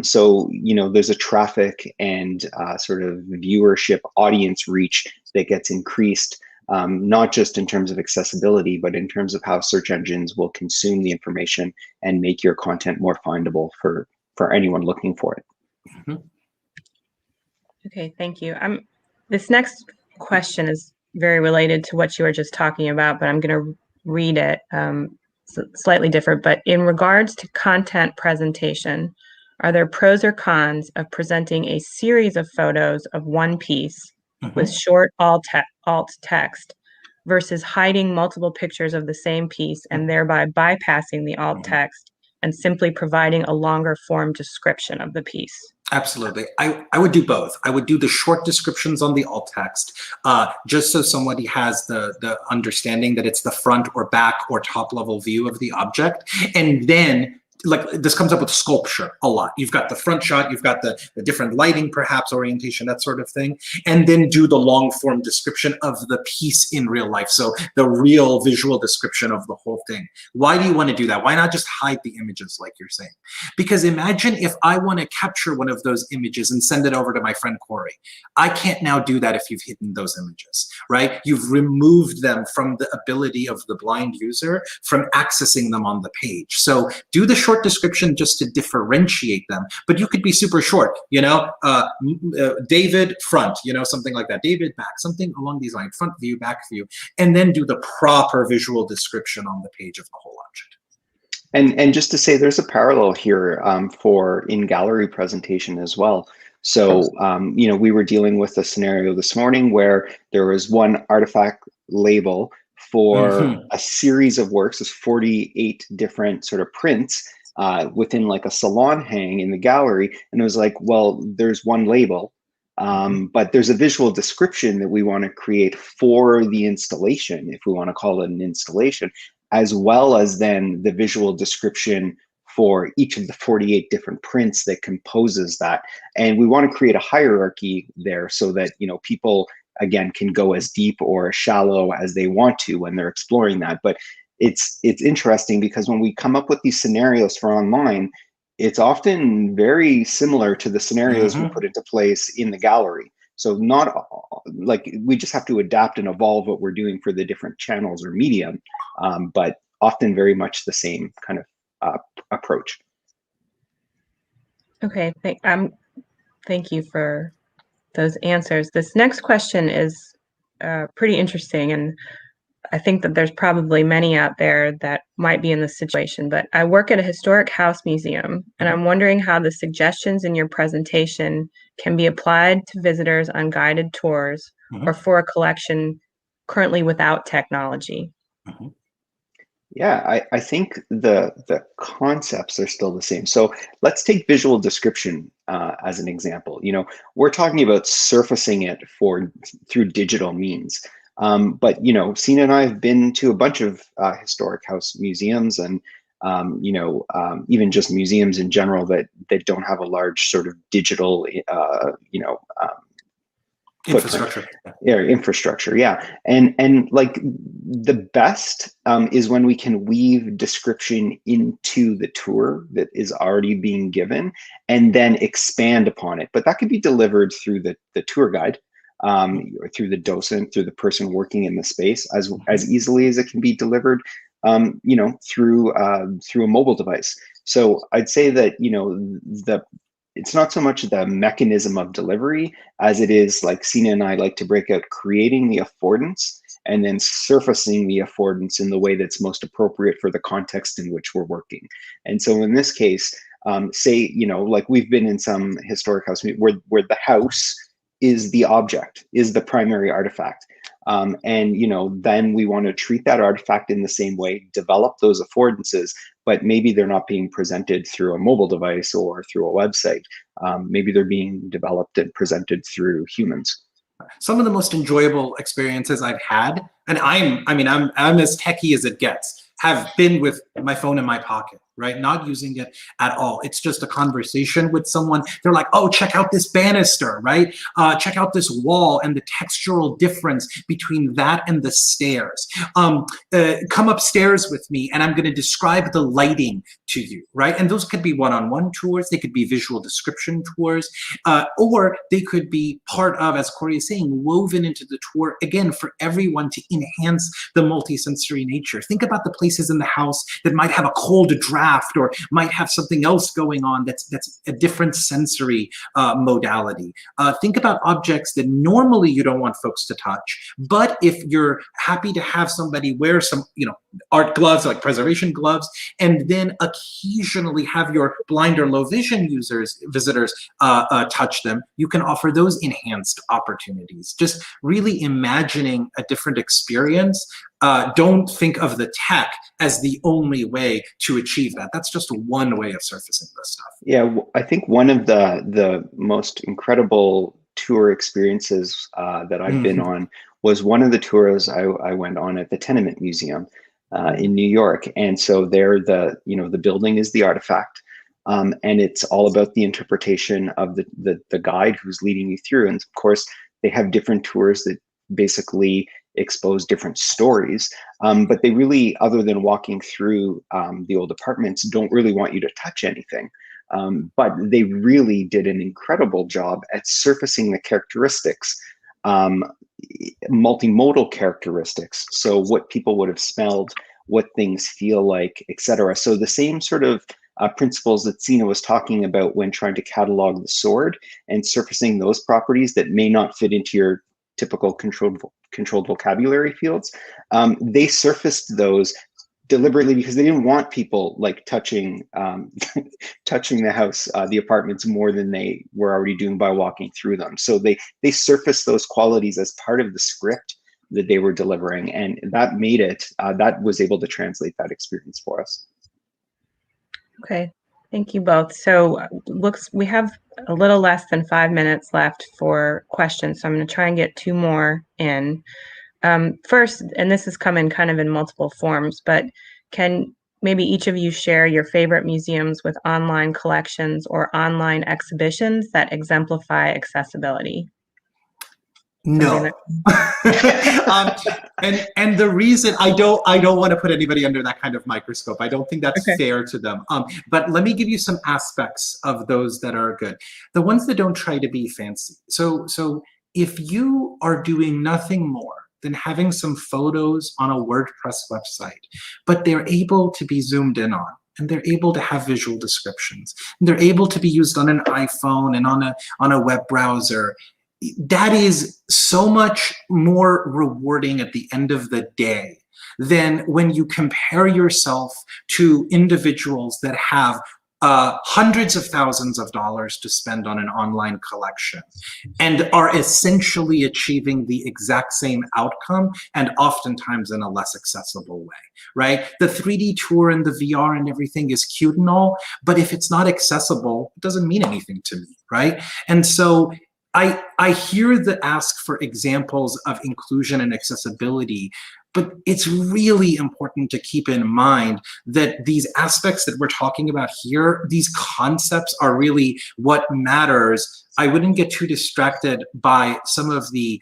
So, there's a traffic and sort of viewership audience reach that gets increased, not just in terms of accessibility, but in terms of how search engines will consume the information and make your content more findable for anyone looking for it. Okay, thank you. This next question is very related to what you were just talking about, but I'm going to read it slightly different. But in regards to content presentation, are there pros or cons of presenting a series of photos of one piece with short alt text versus hiding multiple pictures of the same piece and thereby bypassing the alt text and simply providing a longer form description of the piece? Absolutely. I would do both. I would do the short descriptions on the alt text, just so somebody has the understanding that it's the front or back or top level view of the object. And then, like, this comes up with sculpture a lot. You've got the front shot, you've got the different lighting, perhaps orientation, that sort of thing. And then do the long form description of the piece in real life. So the real visual description of the whole thing. Why do you want to do that? Why not just hide the images like you're saying? Because imagine if I want to capture one of those images and send it over to my friend Corey. I can't now do that if you've hidden those images, right? You've removed them from the ability of the blind user from accessing them on the page. So do the short description just to differentiate them, but you could be super short, David front, something like that, David back, something along these lines, front view, back view, and then do the proper visual description on the page of the whole object. And just to say, there's a parallel here for in-gallery presentation as well. So, we were dealing with a scenario this morning where there was one artifact label for a series of works, there's 48 different sort of prints within like a salon hang in the gallery. And it was like, well, there's one label, but there's a visual description that we want to create for the installation, if we want to call it an installation, as well as then the visual description for each of the 48 different prints that composes that. And we want to create a hierarchy there so that, people, again, can go as deep or as shallow as they want to when they're exploring that. But it's interesting because when we come up with these scenarios for online, it's often very similar to the scenarios we put into place in the gallery. So not like we just have to adapt and evolve what we're doing for the different channels or medium, but often very much the same kind of approach. Okay, thank you for those answers. This next question is pretty interesting, and I think that there's probably many out there that might be in this situation, but I work at a historic house museum, and I'm wondering how the suggestions in your presentation can be applied to visitors on guided tours or for a collection currently without technology. Yeah, I think the concepts are still the same. So let's take visual description as an example. We're talking about surfacing it through digital means. But Sina and I have been to a bunch of historic house museums, and even just museums in general that don't have a large sort of digital Infrastructure. Infrastructure, yeah. And like the best is when we can weave description into the tour that is already being given and then expand upon it. But that could be delivered through the tour guide, or through the docent, through the person working in the space, as easily as it can be delivered, through a mobile device. So I'd say that it's not so much the mechanism of delivery as it is, like Sina and I like to break out, creating the affordance and then surfacing the affordance in the way that's most appropriate for the context in which we're working. And so in this case, say, like we've been in some historic house where the house is the object, is the primary artifact. And then we want to treat that artifact in the same way, develop those affordances, but maybe they're not being presented through a mobile device or through a website. Maybe they're being developed and presented through humans. Some of the most enjoyable experiences I've had, and I'm as techie as it gets, have been with my phone in my pocket, right? Not using it at all. It's just a conversation with someone. They're like, oh, check out this banister, right? Check out this wall and the textural difference between that and the stairs. Come upstairs with me and I'm going to describe the lighting to you, right? And those could be one-on-one tours. They could be visual description tours, or they could be part of, as Corey is saying, woven into the tour, again, for everyone to enhance the multisensory nature. Think about the places in the house that might have a cold draft or might have something else going on that's a different sensory modality. Think about objects that normally you don't want folks to touch, but if you're happy to have somebody wear some, art gloves, like preservation gloves, and then occasionally have your blind or low vision visitors touch them, you can offer those enhanced opportunities. Just really imagining a different experience. Don't think of the tech as the only way to achieve that. That's just one way of surfacing this stuff. Yeah, I think one of the most incredible tour experiences that I've been on was one of the tours I went on at the Tenement Museum in New York. And so there, the building is the artifact. And it's all about the interpretation of the guide who's leading you through. And of course, they have different tours that basically expose different stories, but they really, other than walking through the old apartments, don't really want you to touch anything. But they really did an incredible job at surfacing the characteristics, multimodal characteristics. So what people would have smelled, what things feel like, etc. So the same sort of principles that Sina was talking about when trying to catalog the sword and surfacing those properties that may not fit into your typical controlled vocabulary fields, they surfaced those deliberately because they didn't want people like touching the house, the apartments, more than they were already doing by walking through them. So they surfaced those qualities as part of the script that they were delivering, and that made it, that was able to translate that experience for us. Okay, thank you both. So we have a little less than 5 minutes left for questions, so I'm going to try and get 2 more in. First, and this has come in kind of in multiple forms, but can maybe each of you share your favorite museums with online collections or online exhibitions that exemplify accessibility? No. And the reason I don't want to put anybody under that kind of microscope. I don't think that's fair to them. But let me give you some aspects of those that are good. The ones that don't try to be fancy. So if you are doing nothing more than having some photos on a WordPress website, but they're able to be zoomed in on, and they're able to have visual descriptions, and they're able to be used on an iPhone and on a web browser, that is so much more rewarding at the end of the day than when you compare yourself to individuals that have hundreds of thousands of dollars to spend on an online collection and are essentially achieving the exact same outcome, and oftentimes in a less accessible way, right? The 3D tour and the VR and everything is cute and all, but if it's not accessible, it doesn't mean anything to me, right? And so I hear the ask for examples of inclusion and accessibility, but it's really important to keep in mind that these aspects that we're talking about here, these concepts are really what matters. I wouldn't get too distracted by some of the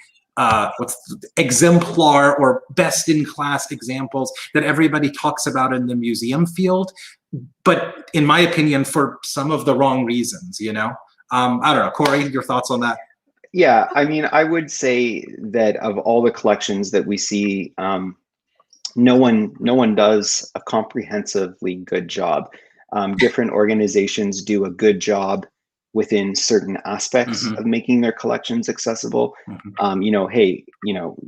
exemplar or best-in-class examples that everybody talks about in the museum field, but in my opinion, for some of the wrong reasons, I don't know, Corey, your thoughts on that? Yeah, I mean, I would say that of all the collections that we see, no one does a comprehensively good job. Different organizations do a good job within certain aspects of making their collections accessible.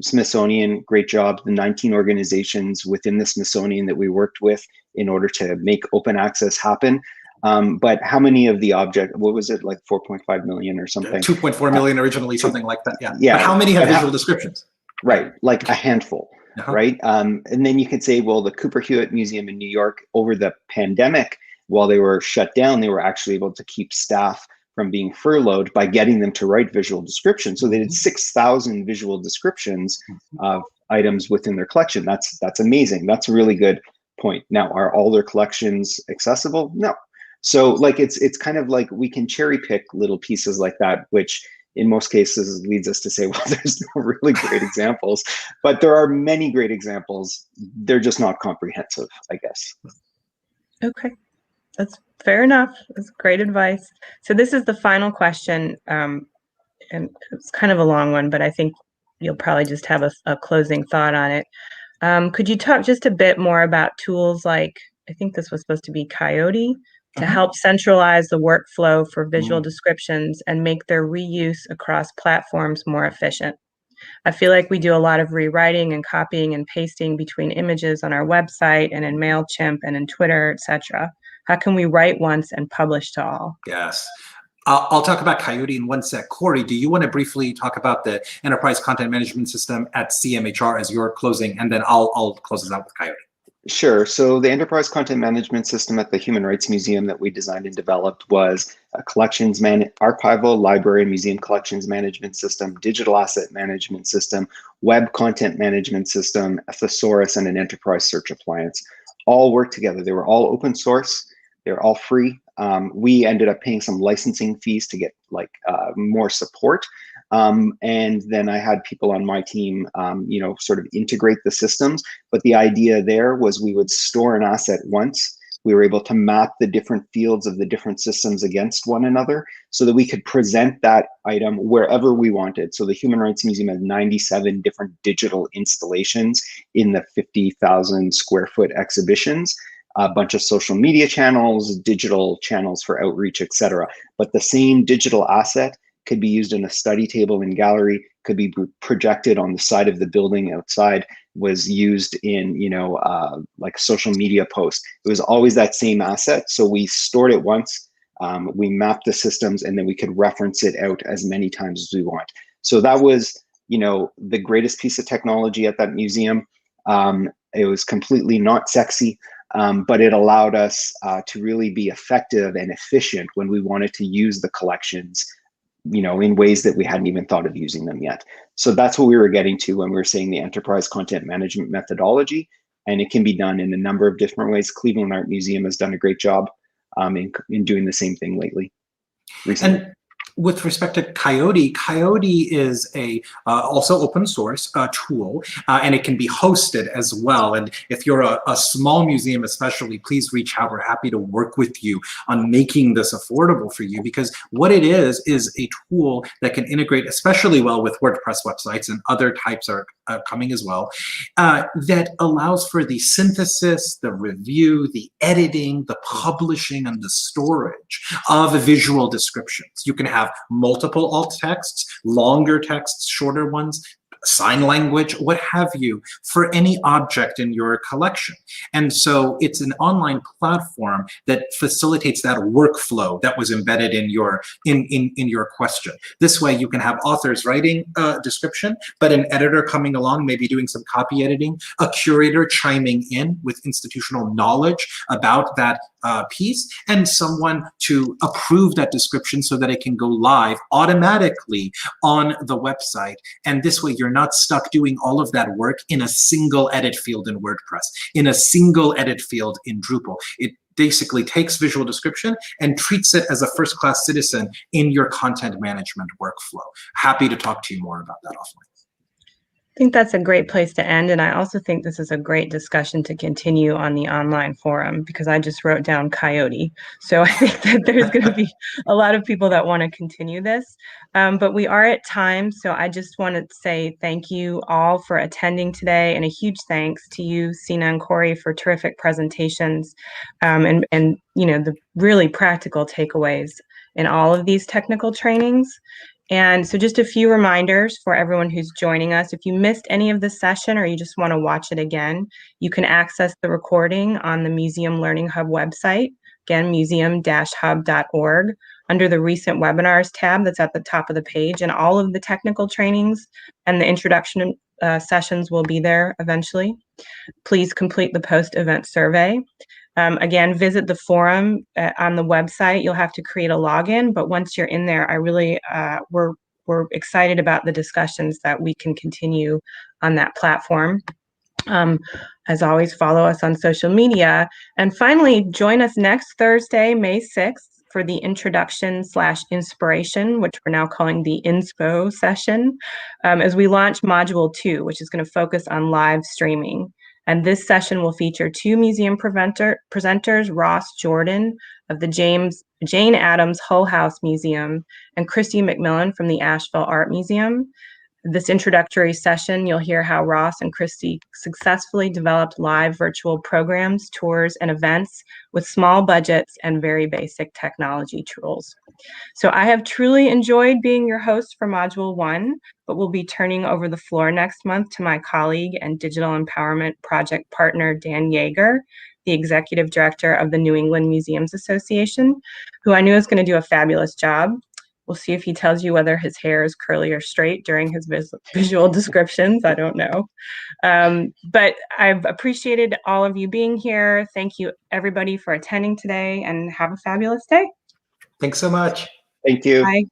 Smithsonian, great job. The 19 organizations within the Smithsonian that we worked with in order to make open access happen. But how many of the what was it, like 4.5 million or something? 2.4 million originally, something like that, yeah. Yeah. But how many have visual descriptions? Right, like a handful, right? And then you could say, well, the Cooper Hewitt Museum in New York, over the pandemic, while they were shut down, they were actually able to keep staff from being furloughed by getting them to write visual descriptions. So they did 6,000 visual descriptions of items within their collection. That's amazing. That's a really good point. Now, are all their collections accessible? No. So like it's kind of like we can cherry pick little pieces like that, which in most cases leads us to say, well, there's no really great examples, but there are many great examples. They're just not comprehensive, I guess. Okay, that's fair enough. That's great advice. So this is the final question, and it's kind of a long one, but I think you'll probably just have a closing thought on it. Could you talk just a bit more about tools like, I think this was supposed to be Coyote, to help centralize the workflow for visual descriptions and make their reuse across platforms more efficient? I feel like we do a lot of rewriting and copying and pasting between images on our website and in MailChimp and in Twitter, etc. How can we write once and publish to all? Yes. I'll talk about Coyote in one sec. Corey, do you want to briefly talk about the Enterprise Content Management System at CMHR as your closing, and then I'll close this out with Coyote. Sure. So the Enterprise Content Management System at the Human Rights Museum that we designed and developed was a archival, library, and museum collections management system, digital asset management system, web content management system, a thesaurus, and an enterprise search appliance. All work together. They were all open source. They're all free. We ended up paying some licensing fees to get like more support. And then I had people on my team, sort of integrate the systems. But the idea there was we would store an asset once. We were able to map the different fields of the different systems against one another so that we could present that item wherever we wanted. So the Human Rights Museum has 97 different digital installations in the 50,000 square foot exhibitions, a bunch of social media channels, digital channels for outreach, etc. But the same digital asset could be used in a study table in gallery, could be projected on the side of the building outside, was used in, like social media posts. It was always that same asset. So we stored it once, we mapped the systems, and then we could reference it out as many times as we want. So that was, the greatest piece of technology at that museum. It was completely not sexy, but it allowed us to really be effective and efficient when we wanted to use the collections in ways that we hadn't even thought of using them yet. So that's what we were getting to when we were saying the enterprise content management methodology, and it can be done in a number of different ways. Cleveland Art Museum has done a great job in doing the same thing recently. And with respect to Coyote, Coyote is a also open source tool, and it can be hosted as well. And if you're a small museum especially, please reach out. We're happy to work with you on making this affordable for you, because what it is a tool that can integrate especially well with WordPress websites, and other types are coming as well, that allows for the synthesis, the review, the editing, the publishing, and the storage of visual descriptions. You can have multiple alt texts, longer texts, shorter ones, sign language, what have you, for any object in your collection. And so it's an online platform that facilitates that workflow that was embedded in your your question. This way you can have authors writing a description, but an editor coming along, maybe doing some copy editing, a curator chiming in with institutional knowledge about that piece, and someone to approve that description so that it can go live automatically on the website. And this way you're not stuck doing all of that work in a single edit field in WordPress, in a single edit field in Drupal. It basically takes visual description and treats it as a first-class citizen in your content management workflow. Happy to talk to you more about that offline. I think that's a great place to end. And I also think this is a great discussion to continue on the online forum, because I just wrote down Coyote. So I think that there's going to be a lot of people that want to continue this. But we are at time. So I just want to say thank you all for attending today, and a huge thanks to you, Sina and Corey, for terrific presentations, and the really practical takeaways in all of these technical trainings. And so just a few reminders for everyone who's joining us. If you missed any of the session or you just want to watch it again, you can access the recording on the Museum Learning Hub website, again, museum-hub.org, under the Recent Webinars tab that's at the top of the page. And all of the technical trainings and the introduction sessions will be there eventually. Please complete the post-event survey. Again, visit the forum on the website. You'll have to create a login, but once you're in there, I really, we're excited about the discussions that we can continue on that platform. As always, follow us on social media. And finally, join us next Thursday, May 6th, for the introduction/inspiration, which we're now calling the Inspo session, as we launch Module 2, which is going to focus on live streaming. And this session will feature two museum presenters, Ross Jordan of the Jane Addams Hull House Museum and Christy McMillan from the Asheville Art Museum. This introductory session, you'll hear how Ross and Christy successfully developed live virtual programs, tours, and events with small budgets and very basic technology tools. So I have truly enjoyed being your host for Module 1, but we'll be turning over the floor next month to my colleague and Digital Empowerment Project partner, Dan Yeager, the Executive Director of the New England Museums Association, who I knew is going to do a fabulous job. We'll see if he tells you whether his hair is curly or straight during his visual descriptions. I don't know. But I've appreciated all of you being here. Thank you, everybody, for attending today, and have a fabulous day. Thanks so much. Thank you. Bye.